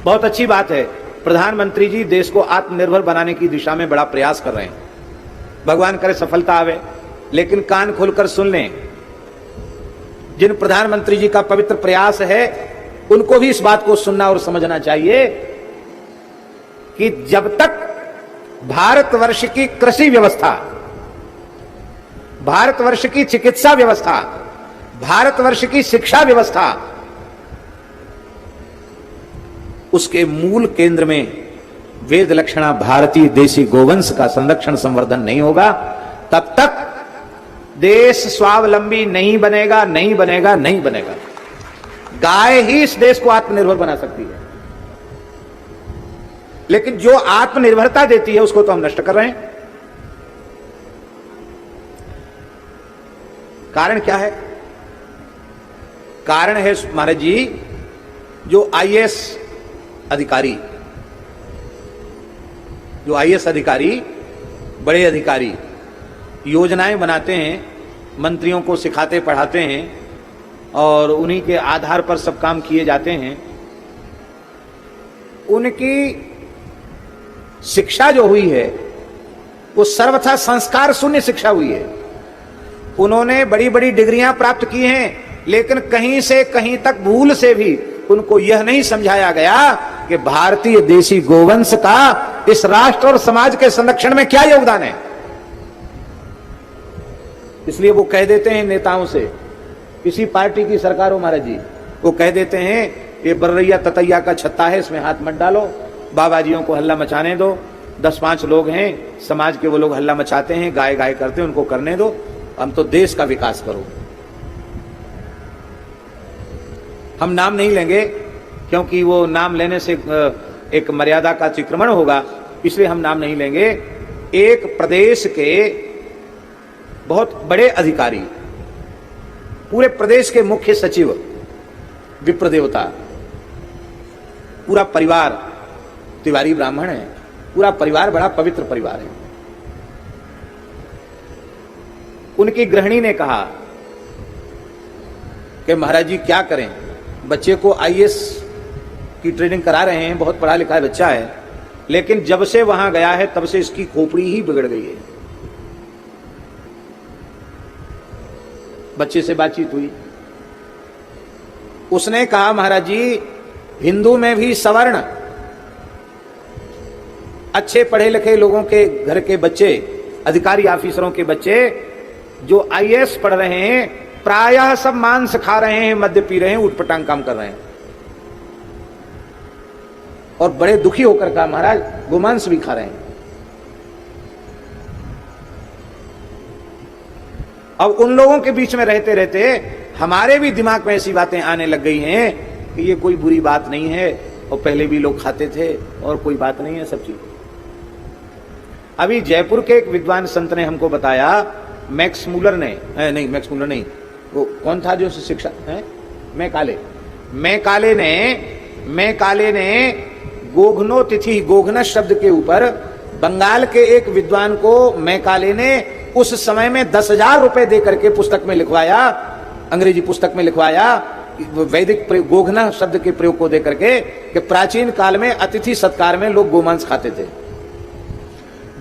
बहुत अच्छी बात है, प्रधानमंत्री जी देश को आत्मनिर्भर बनाने की दिशा में बड़ा प्रयास कर रहे हैं, भगवान करे सफलता आवे। लेकिन कान खोलकर सुन लें, जिन प्रधानमंत्री जी का पवित्र प्रयास है उनको भी इस बात को सुनना और समझना चाहिए कि जब तक भारतवर्ष की कृषि व्यवस्था, भारतवर्ष की चिकित्सा व्यवस्था, भारतवर्ष की शिक्षा व्यवस्था उसके मूल केंद्र में वेद लक्षणा भारतीय देसी गोवंश का संरक्षण संवर्धन नहीं होगा, तब तक देश स्वावलंबी नहीं बनेगा, नहीं बनेगा, नहीं बनेगा। गाय ही इस देश को आत्मनिर्भर बना सकती है, लेकिन जो आत्मनिर्भरता देती है उसको तो हम नष्ट कर रहे हैं। कारण क्या है? कारण है महाराज जी, जो आईएएस अधिकारी, जो आईएएस अधिकारी, बड़े अधिकारी योजनाएं बनाते हैं, मंत्रियों को सिखाते पढ़ाते हैं और उन्हीं के आधार पर सब काम किए जाते हैं। उनकी शिक्षा जो हुई है वो सर्वथा संस्कार शून्य शिक्षा हुई है। उन्होंने बड़ी बड़ी डिग्रियां प्राप्त की हैं, लेकिन कहीं से कहीं तक भूल से भी उनको यह नहीं समझाया गया कि भारतीय देशी गोवंश का इस राष्ट्र और समाज के संरक्षण में क्या योगदान है। इसलिए वो कह देते हैं नेताओं से, किसी पार्टी की सरकार हो महाराज जी, वो कह देते हैं ये बर्रैया ततैया का छत्ता है, इसमें हाथ मत डालो, बाबाजियों को हल्ला मचाने दो, 10-5 लोग हैं समाज के, वो लोग हल्ला मचाते हैं, गाय गाय करते हैं, उनको करने दो, हम तो देश का विकास करो। हम नाम नहीं लेंगे क्योंकि वो नाम लेने से एक मर्यादा का अतिक्रमण होगा, इसलिए हम नाम नहीं लेंगे। एक प्रदेश के बहुत बड़े अधिकारी, पूरे प्रदेश के मुख्य सचिव, विप्र देवता, पूरा परिवार तिवारी ब्राह्मण है, पूरा परिवार बड़ा पवित्र परिवार है। उनकी गृहिणी ने कहा कि महाराज जी क्या करें, बच्चे को आईएएस की ट्रेनिंग करा रहे हैं, बहुत पढ़ा लिखा बच्चा है, लेकिन जब से वहां गया है तब से इसकी खोपड़ी ही बिगड़ गई है। बच्चे से बातचीत हुई, उसने कहा महाराज जी हिंदू में भी सवर्ण, अच्छे पढ़े लिखे लोगों के घर के बच्चे, अधिकारी ऑफिसरों के बच्चे जो आईएएस पढ़ रहे हैं, प्रायः सब मांस खा रहे हैं, मद्य पी रहे हैं, उठपटांग काम कर रहे हैं। और बड़े दुखी होकर कहा महाराज गोमांस भी खा रहे हैं। अब उन लोगों के बीच में रहते रहते हमारे भी दिमाग में ऐसी बातें आने लग गई हैं कि ये कोई बुरी बात नहीं है, और पहले भी लोग खाते थे और कोई बात नहीं है, सब चीज। अभी जयपुर के एक विद्वान संत ने हमको बताया, मैक्स मूलर ने, नहीं मैक्स मूलर नहीं, वो कौन था जो शिक्षा है, मैकाले ने गोघनो तिथि, गोघना शब्द के ऊपर बंगाल के एक विद्वान को मैकाले ने उस समय में 10,000 रुपए दे करके पुस्तक में लिखवाया, अंग्रेजी पुस्तक में लिखवाया, वैदिक गोघना शब्द के प्रयोग को दे करके, कि प्राचीन काल में अतिथि सत्कार में लोग गोमांस खाते थे।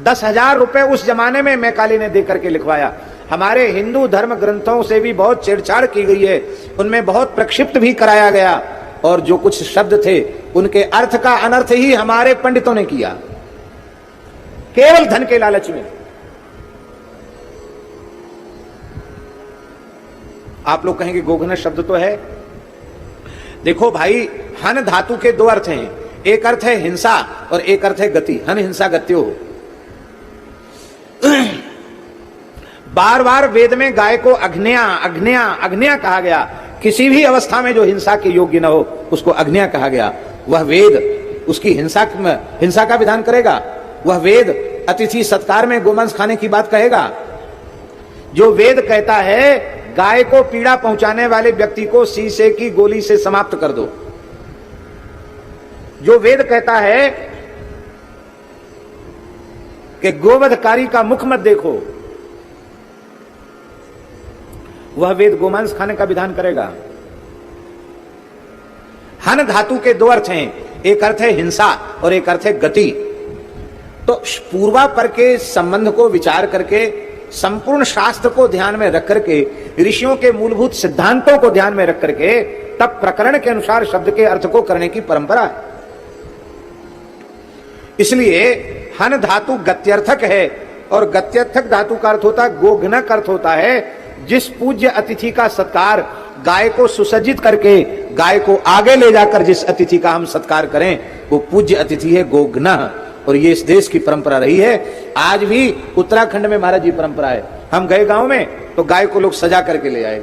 10,000 रुपए उस जमाने में मैकाले ने दे करके लिखवाया। हमारे हिंदू धर्म ग्रंथों से भी बहुत छेड़छाड़ की गई है, उनमें बहुत प्रक्षिप्त भी कराया गया, और जो कुछ शब्द थे उनके अर्थ का अनर्थ ही हमारे पंडितों ने किया, केवल धन के लालच में। आप लोग कहेंगे गोघना शब्द तो है, देखो भाई, हन धातु के 2 अर्थ हैं, एक अर्थ है हिंसा और एक अर्थ है गति। हन हिंसा गत्यो। बार बार वेद में गाय को अग्न्या अग्न्या अग्न्या कहा गया। किसी भी अवस्था में जो हिंसा के योग्य न हो उसको अग्न्या कहा गया। वह वेद उसकी हिंसा का विधान करेगा। वह वेद अतिथि सत्कार में गोमांस खाने की बात कहेगा। जो वेद कहता है गाय को पीड़ा पहुंचाने वाले व्यक्ति को शीशे की गोली से समाप्त कर दो, जो वेद कहता है कि गोवधकारी का मुख मत देखो, वह वेद गोमांस खाने का विधान करेगा। हन धातु के 2 अर्थ हैं, एक अर्थ है हिंसा और एक अर्थ है गति। तो पूर्वापर के संबंध को विचार करके, संपूर्ण शास्त्र को ध्यान में रख करके, ऋषियों के मूलभूत सिद्धांतों को ध्यान में रख करके तब प्रकरण के अनुसार शब्द के अर्थ को करने की परंपरा है। इसलिए हन धातु गत्यर्थक है और गत्यर्थक धातु का अर्थ होता है, गोघनक अर्थ होता है जिस पूज्य अतिथि का सत्कार, गाय को सुसज्जित करके गाय को आगे ले जाकर जिस अतिथि का हम सत्कार करें वो पूज्य अतिथि है गोघ्नः। और ये इस देश की परंपरा रही है। आज भी उत्तराखंड में महाराज जी परंपरा है, हम गए गांव में तो गाय को लोग सजा करके ले आए।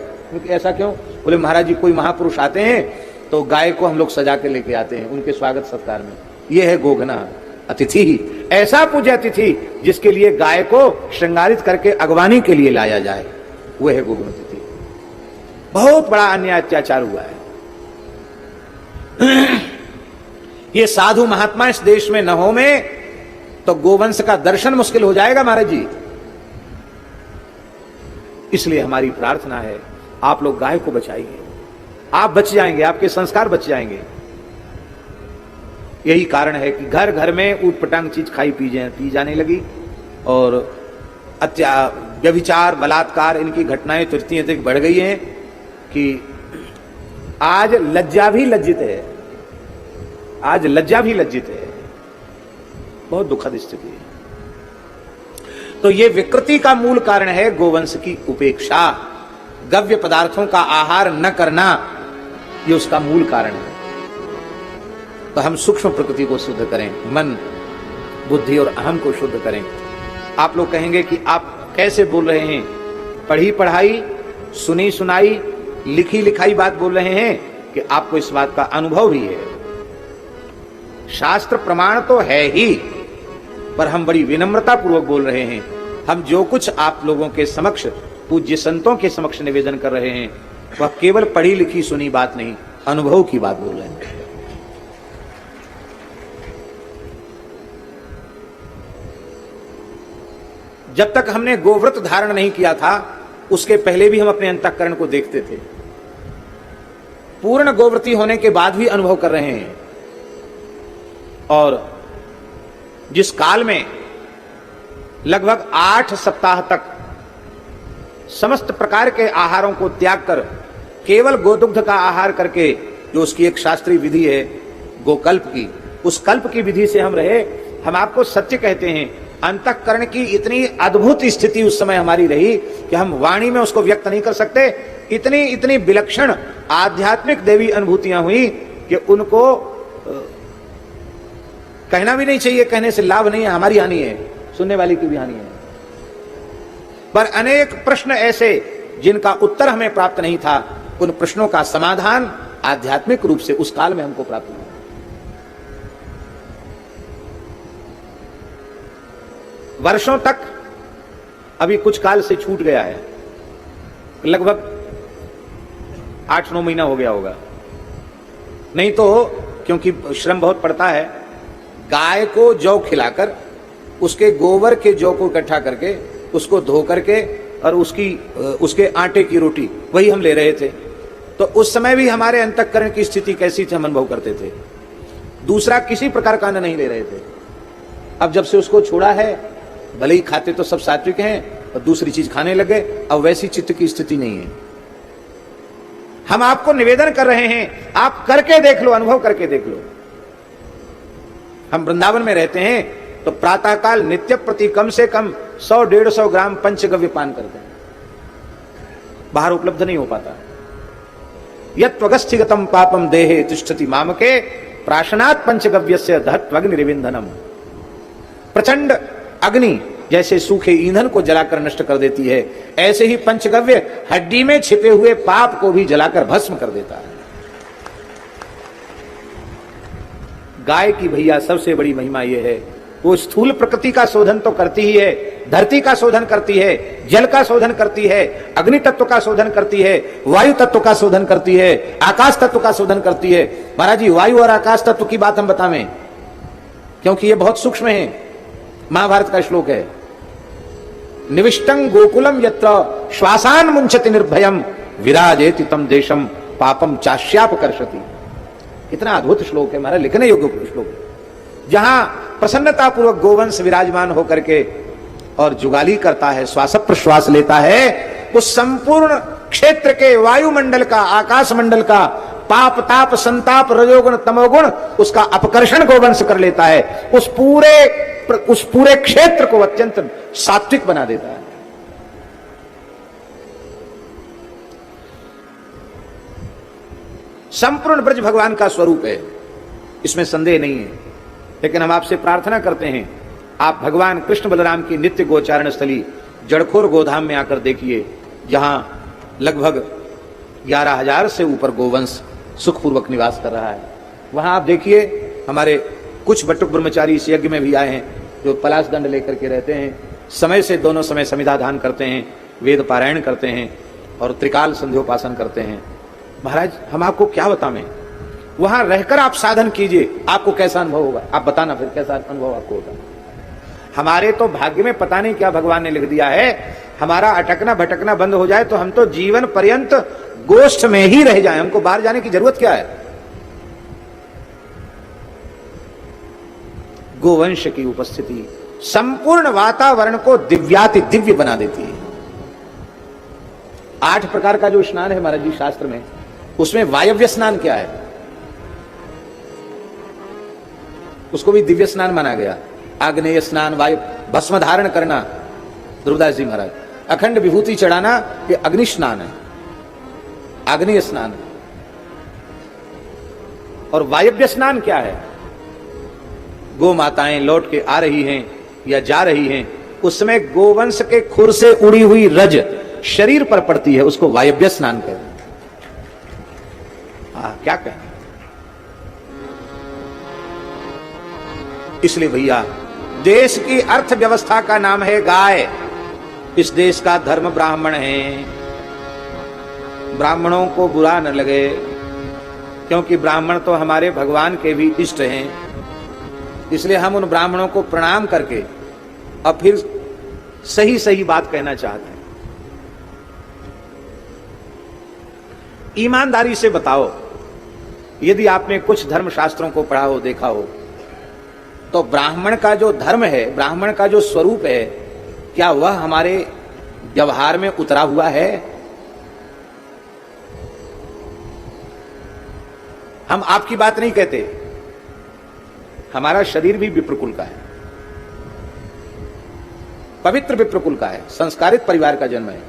ऐसा क्यों? बोले महाराज जी कोई महापुरुष आते हैं तो गाय को हम लोग सजा के लेके आते हैं उनके स्वागत सत्कार में। ये है गोघ्नः अतिथि, ऐसा पूज्य अतिथि जिसके लिए गाय को श्रृंगारित करके अगवानी के लिए लाया जाए, वो है गोघ्न अतिथि। बहुत बड़ा अन्याय अत्याचार हुआ है। ये साधु महात्मा इस देश में न हो में तो गोवंश का दर्शन मुश्किल हो जाएगा महाराज जी। इसलिए हमारी प्रार्थना है आप लोग गाय को बचाइए, आप बच जाएंगे, आपके संस्कार बच जाएंगे। यही कारण है कि घर घर में ऊटपटांग चीज खाई पी जाने लगी और व्यभिचार, बलात्कार, इनकी घटनाएं तो इतनी अधिक बढ़ गई हैं कि आज लज्जा भी लज्जित है, आज लज्जा भी लज्जित है। बहुत दुखद स्थिति है। तो ये विकृति का मूल कारण है गोवंश की उपेक्षा, गव्य पदार्थों का आहार न करना, ये उसका मूल कारण है। तो हम सूक्ष्म प्रकृति को शुद्ध करें, मन, बुद्धि और अहम को शुद्ध करें। आप लोग कहेंगे कि आप कैसे बोल रहे हैं, पढ़ी पढ़ाई, सुनी सुनाई, लिखी लिखाई बात बोल रहे हैं कि आपको इस बात का अनुभव भी है। शास्त्र प्रमाण तो है ही, पर हम बड़ी विनम्रता पूर्वक बोल रहे हैं। हम जो कुछ आप लोगों के समक्ष, पूज्य संतों के समक्ष निवेदन कर रहे हैं वह केवल पढ़ी लिखी सुनी बात नहीं, अनुभव की बात बोल रहे हैं। जब तक हमने गोव्रत धारण नहीं किया था उसके पहले भी हम अपने अंतःकरण को देखते थे। पूर्ण गोव्रती होने के बाद भी अनुभव कर रहे हैं। और जिस काल में लगभग 8 सप्ताह तक समस्त प्रकार के आहारों को त्याग कर केवल गोदुग्ध का आहार करके, जो उसकी एक शास्त्रीय विधि है गोकल्प की, उस कल्प की विधि से हम रहे। हम आपको सत्य कहते हैं, अंतःकरण की इतनी अद्भुत स्थिति उस समय हमारी रही कि हम वाणी में उसको व्यक्त नहीं कर सकते। इतनी इतनी विलक्षण आध्यात्मिक देवी अनुभूतियां हुई कि उनको कहना भी नहीं चाहिए, कहने से लाभ नहीं है, हमारी हानि है, सुनने वाले की भी हानि है। पर अनेक प्रश्न ऐसे जिनका उत्तर हमें प्राप्त नहीं था, उन प्रश्नों का समाधान आध्यात्मिक रूप से उस काल में हमको प्राप्त हुआ। वर्षों तक, अभी कुछ काल से छूट गया है, लगभग 8-9 महीना हो गया होगा। नहीं तो क्योंकि श्रम बहुत पड़ता है, गाय को जौ खिलाकर उसके गोबर के जौ को इकट्ठा करके उसको धो करके और उसके आटे की रोटी वही हम ले रहे थे। तो उस समय भी हमारे अंतःकरण की स्थिति कैसी थी हम अनुभव करते थे। दूसरा किसी प्रकार का अन्न नहीं ले रहे थे। अब जब से उसको छोड़ा है, भले ही खाते तो सब सात्विक हैं और दूसरी चीज खाने लगे, अब वैसी चित्त की स्थिति नहीं है। हम आपको निवेदन कर रहे हैं, आप करके देख लो, अनुभव करके देख लो। हम वृंदावन में रहते हैं तो प्रातःकाल नित्य प्रति कम से कम 100-150 ग्राम पंचगव्य पान करते हैं। बाहर उपलब्ध नहीं हो पाता। यत्वगस्थिगतम पापम देहे तिष्ठति मामके प्राशनात् पंचगव्यस्य दहत्वग्निरिविंधनम। प्रचंड अग्नि जैसे सूखे ईंधन को जलाकर नष्ट कर देती है, ऐसे ही पंचगव्य हड्डी में छिपे हुए पाप को भी जलाकर भस्म कर देता है। गाय की भैया सबसे बड़ी महिमा यह है, वो स्थूल प्रकृति का शोधन तो करती ही है, धरती का शोधन करती है, जल का शोधन करती है, अग्नि तत्व का शोधन करती है, वायु तत्व का शोधन करती है, आकाश तत्व का शोधन करती है। महाराज जी, वायु और आकाश तत्व की बात हम बतावें क्योंकि ये बहुत सूक्ष्म है। महाभारत का श्लोक है, निविष्टं गोकुलम यत्र श्वासान मुंचति निर्भयम विराजेति तम देशम पापम चाश्यापकर्षति। कितना अद्भुत श्लोक है हमारा, लिखने योग्य श्लोक है, जहां प्रसन्नता पूर्वक गोवंश विराजमान होकर के और जुगाली करता है, श्वास प्रश्वास लेता है, उस संपूर्ण क्षेत्र के वायुमंडल का, आकाश मंडल का पाप ताप संताप रजोगुण तमोगुण उसका अपकर्षण गोवंश कर लेता है, उस पूरे क्षेत्र को अत्यंत सात्विक बना देता है। संपूर्ण ब्रज भगवान का स्वरूप है, इसमें संदेह नहीं है। लेकिन हम आपसे प्रार्थना करते हैं, आप भगवान कृष्ण बलराम की नित्य गोचारण स्थली जड़खोर गोधाम में आकर देखिए, जहां लगभग 11,000 से ऊपर गोवंश सुखपूर्वक निवास कर रहा है। वहां आप देखिए, हमारे कुछ बटुक ब्रह्मचारी इस यज्ञ में भी आए हैं, जो पलाश दंड लेकर के रहते हैं, समय से दोनों समय समिधाधान करते हैं, वेद पारायण करते हैं और त्रिकाल संध्योपासन करते हैं। महाराज हम आपको क्या बताएं, वहां रहकर आप साधन कीजिए, आपको कैसा अनुभव होगा, आप बताना फिर कैसा अनुभव आपको होगा। हमारे तो भाग्य में पता नहीं क्या भगवान ने लिख दिया है, हमारा अटकना भटकना बंद हो जाए तो हम तो जीवन पर्यंत गोष्ठ में ही रह जाएं, हमको बाहर जाने की जरूरत क्या है। गोवंश की उपस्थिति संपूर्ण वातावरण को दिव्याति दिव्य बना देती है। 8 प्रकार का जो स्नान है महाराज जी शास्त्र में, उसमें वायव्य स्नान क्या है, उसको भी दिव्य स्नान माना गया। आग्नेय स्नान, वायु भस्म धारण करना, ध्रुवदास जी महाराज, अखंड विभूति चढ़ाना, ये अग्नि स्नान है, आग्नेय स्नान। और वायव्य स्नान क्या है, गो माताएं लौट के आ रही हैं या जा रही हैं, उसमें गोवंश के खुर से उड़ी हुई रज शरीर पर पड़ती है, उसको वायव्य स्नान कहते हैं। क्या कहें। इसलिए भैया देश की अर्थव्यवस्था का नाम है गाय, इस देश का धर्म ब्राह्मण है। ब्राह्मणों को बुरा न लगे, क्योंकि ब्राह्मण तो हमारे भगवान के भी इष्ट हैं, इसलिए हम उन ब्राह्मणों को प्रणाम करके अब फिर सही सही बात कहना चाहते हैं। ईमानदारी से बताओ, यदि आपने कुछ धर्म शास्त्रों को पढ़ा हो, देखा हो, तो ब्राह्मण का जो धर्म है, ब्राह्मण का जो स्वरूप है, क्या वह हमारे व्यवहार में उतरा हुआ है? हम आपकी बात नहीं कहते, हमारा शरीर भी विप्रकुल का है, पवित्र विप्रकुल का है, संस्कारित परिवार का जन्म है।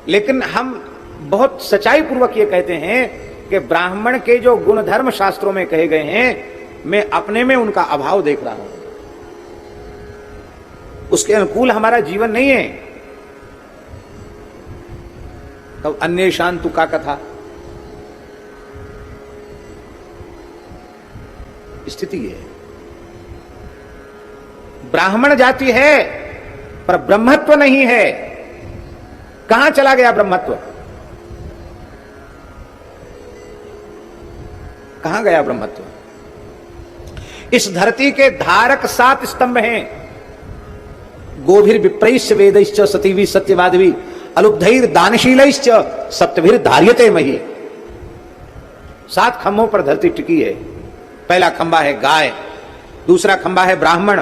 लेकिन हम बहुत सच्चाई पूर्वक ये कहते हैं कि ब्राह्मण के जो गुण धर्म शास्त्रों में कहे गए हैं, मैं अपने में उनका अभाव देख रहा हूं, उसके अनुकूल हमारा जीवन नहीं है। तब अन्य शांतु का कथा स्थिति है। ब्राह्मण जाति है पर ब्रह्मत्व नहीं है। कहां चला गया ब्रह्मत्व? कहां गया ब्रह्मत्व? इस धरती के धारक 7 स्तंभ हैं। गोभिर विप्रैश्च वेदैश्च सतीवी सत्यवादवी अलुब्धैर दानशीलैश्च सप्तभिर धार्यते मही। 7 खंभों पर धरती टिकी है। पहला खंभा है गाय, दूसरा खंभा है ब्राह्मण,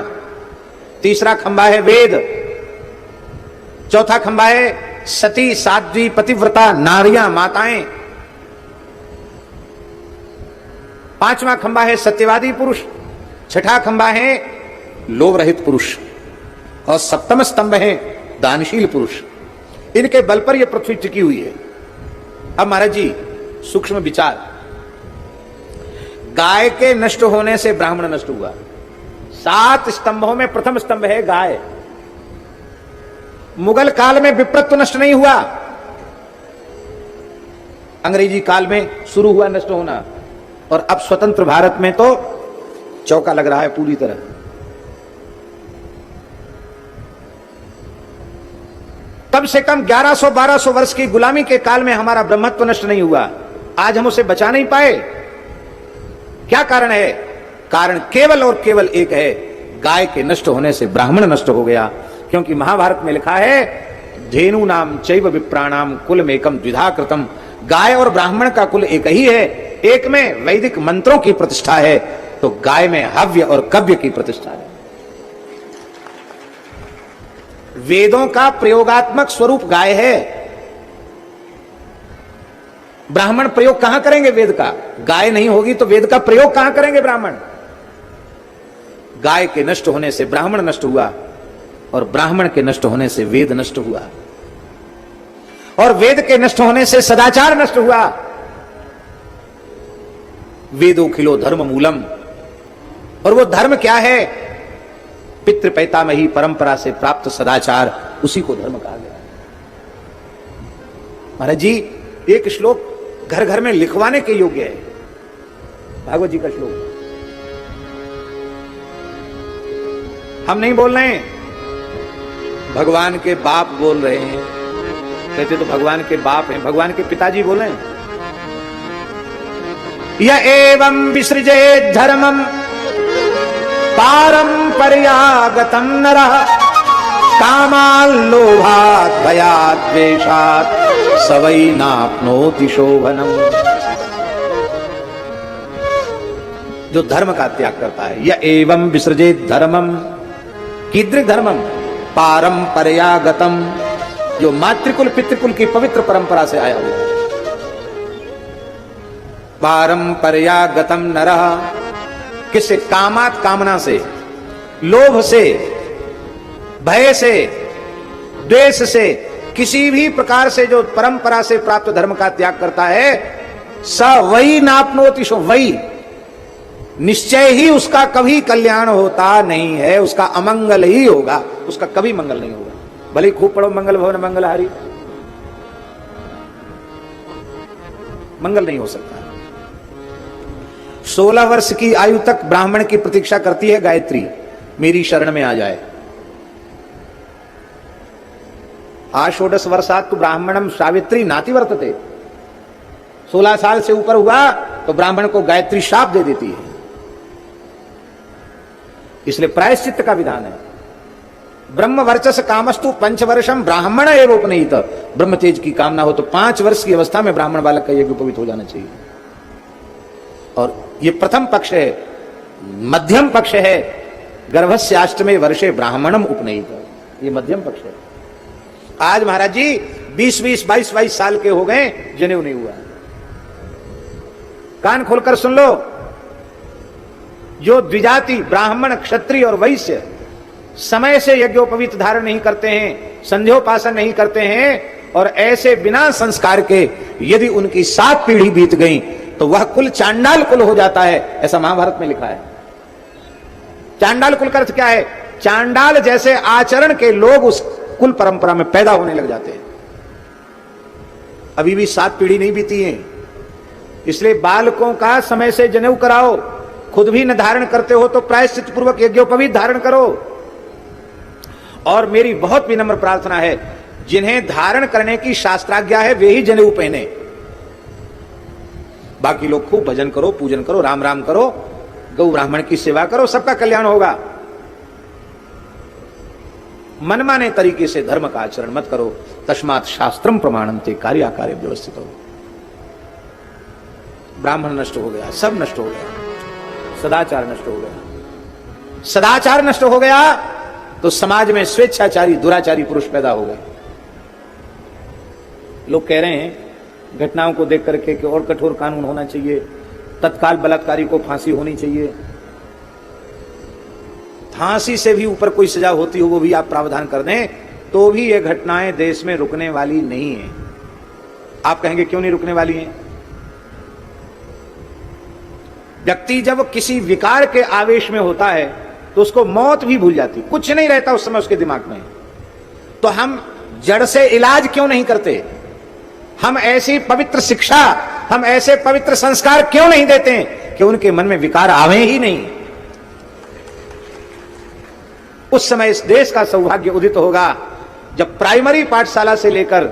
तीसरा खंभा है वेद, चौथा खंभा है सती साध्वी पतिव्रता नारियां माताएं, पांचवा खंभा है सत्यवादी पुरुष, छठा खंभा है लोभ रहित पुरुष और सप्तम स्तंभ है दानशील पुरुष। इनके बल पर यह पृथ्वी टिकी हुई है। अब महाराज जी सूक्ष्म विचार, गाय के नष्ट होने से ब्राह्मण नष्ट हुआ। 7 स्तंभों में प्रथम स्तंभ है गाय। मुगल काल में विप्रत्व नष्ट नहीं हुआ, अंग्रेजी काल में शुरू हुआ नष्ट होना, और अब स्वतंत्र भारत में तो चौका लग रहा है पूरी तरह। कम से कम 1100-1200 वर्ष की गुलामी के काल में हमारा ब्रह्मत्व नष्ट नहीं हुआ। आज हम उसे बचा नहीं पाए। क्या कारण है? कारण केवल और केवल एक है, गाय के नष्ट होने से ब्राह्मण नष्ट हो गया। क्योंकि महाभारत में लिखा है धेनु नाम चैव विप्राणाम कुल मेकम द्विधा कृतम। गाय और ब्राह्मण का कुल एक ही है, एक में वैदिक मंत्रों की प्रतिष्ठा है तो गाय में हव्य और कव्य की प्रतिष्ठा है। वेदों का प्रयोगात्मक स्वरूप गाय है। ब्राह्मण प्रयोग कहां करेंगे वेद का? गाय नहीं होगी तो वेद का प्रयोग कहां करेंगे ब्राह्मण? गाय के नष्ट होने से ब्राह्मण नष्ट हुआ और ब्राह्मण के नष्ट होने से वेद नष्ट हुआ और वेद के नष्ट होने से सदाचार नष्ट हुआ। वेदो खिलो धर्म मूलम, और वो धर्म क्या है? पितृ पैतामही परंपरा से प्राप्त सदाचार, उसी को धर्म कहा गया। महाराज जी, एक श्लोक घर घर में लिखवाने के योग्य है, भागवत जी का श्लोक। हम नहीं बोल रहे हैं, भगवान के बाप बोल रहे हैं। कहते तो भगवान के बाप हैं, भगवान के पिताजी बोल रहे हैं। य एवं विसृजेत धर्मम पारंपर्यागतं नरः कामाल्लोभात् भयात् द्वेषात् स वै नाप्नोति शोभनम्। जो धर्म का त्याग करता है, य एवं विसृजेत धर्मम, कीदृक् धर्मम? पारंपर्यागतम, जो मातृकुल पितृकुल की पवित्र परंपरा से आया हुआ है। पारंपर्यागतम नरः, किससे? कामात, कामना से, लोभ से, भय से, द्वेष से, किसी भी प्रकार से जो परंपरा से प्राप्त धर्म का त्याग करता है, स वही नाप्नोति शो, वही निश्चय ही उसका कभी कल्याण होता नहीं है, उसका अमंगल ही होगा, उसका कभी मंगल नहीं होगा। भले खूब पढ़ो मंगल भवन मंगलहारी, मंगल नहीं हो सकता। 16 वर्ष की आयु तक ब्राह्मण की प्रतीक्षा करती है गायत्री, मेरी शरण में आ जाए। आषोडश वर्षात तो ब्राह्मणम सावित्री नाति वर्तते। 16 साल से ऊपर हुआ तो ब्राह्मण को गायत्री शाप दे देती है। इसलिए प्रायश्चित्त का विधान है। ब्रह्म वर्चस कामस्तु 5 वर्षम ब्राह्मण एव उपनीत। ब्रह्म तेज की कामना हो तो 5 वर्ष की अवस्था में ब्राह्मण बालक का यज्ञ उपवीत हो जाना चाहिए। और ये प्रथम पक्ष है। मध्यम पक्ष है गर्भस्याष्टमे वर्षे ब्राह्मणम उपनीत, ये मध्यम पक्ष है। आज महाराज जी 20-20, 22-22 साल के हो गए, जनेऊ नहीं हुआ। कान खोलकर सुन लो, जो द्विजाति ब्राह्मण क्षत्रिय और वैश्य समय से यज्ञोपवीत धारण नहीं करते हैं, संध्योपासन नहीं करते हैं, और ऐसे बिना संस्कार के यदि उनकी 7 पीढ़ी बीत गई तो वह कुल चांडाल कुल हो जाता है, ऐसा महाभारत में लिखा है। चांडाल कुल का अर्थ क्या है? चांडाल जैसे आचरण के लोग उस कुल परंपरा में पैदा होने लग जाते हैं। अभी भी 7 पीढ़ी नहीं बीती है, इसलिए बालकों का समय से जनेऊ कराओ। खुद भी न धारण करते हो तो प्रायश्चित पूर्वक यज्ञोपवीत धारण करो। और मेरी बहुत विनम्र प्रार्थना है, जिन्हें धारण करने की शास्त्राज्ञा है वे ही जनेऊ पहने। बाकी लोग खूब भजन करो, पूजन करो, राम राम करो, गौ ब्राह्मण की सेवा करो, सबका कल्याण होगा। मनमाने तरीके से धर्म का आचरण मत करो। तस्मात् शास्त्रम प्रमाणन्ते कार्याकार्य व्यवस्थित हो। ब्राह्मण नष्ट हो गया, सब नष्ट हो गया, सदाचार नष्ट हो गया। सदाचार नष्ट हो गया तो समाज में स्वेच्छाचारी दुराचारी पुरुष पैदा हो गए। लोग कह रहे हैं घटनाओं को देख करके कि और कठोर कानून होना चाहिए, तत्काल बलात्कारी को फांसी होनी चाहिए। फांसी से भी ऊपर कोई सजा होती हो वो भी आप प्रावधान कर दें तो भी ये घटनाएं देश में रुकने वाली नहीं है। आप कहेंगे क्यों नहीं रुकने वाली हैं? व्यक्ति जब किसी विकार के आवेश में होता है तो उसको मौत भी भूल जाती, कुछ नहीं रहता उस समय उसके दिमाग में। तो हम जड़ से इलाज क्यों नहीं करते? हम ऐसी पवित्र शिक्षा, हम ऐसे पवित्र संस्कार क्यों नहीं देते हैं कि उनके मन में विकार आवे ही नहीं। उस समय इस देश का सौभाग्य उदित होगा जब प्राइमरी पाठशाला से लेकर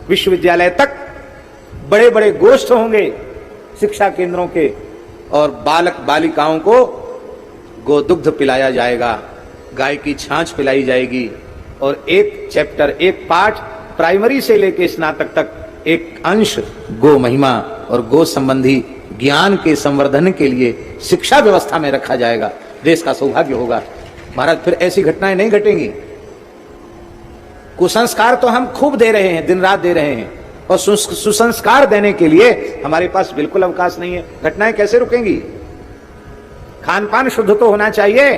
विश्वविद्यालय तक बड़े बड़े गोष्ठ होंगे शिक्षा केंद्रों के, और बालक बालिकाओं को गोदुग्ध पिलाया जाएगा, गाय की छाछ पिलाई जाएगी, और एक चैप्टर, एक पाठ प्राइमरी से लेकर स्नातक तक एक अंश गो महिमा और गो संबंधी ज्ञान के संवर्धन के लिए शिक्षा व्यवस्था में रखा जाएगा, देश का सौभाग्य होगा। महाराज फिर ऐसी घटनाएं नहीं घटेंगी। कुसंस्कार तो हम खूब दे रहे हैं, दिन रात दे रहे हैं, और सुसंस्कार देने के लिए हमारे पास बिल्कुल अवकाश नहीं है। घटनाएं कैसे रुकेंगी? खान पान शुद्ध तो होना चाहिए,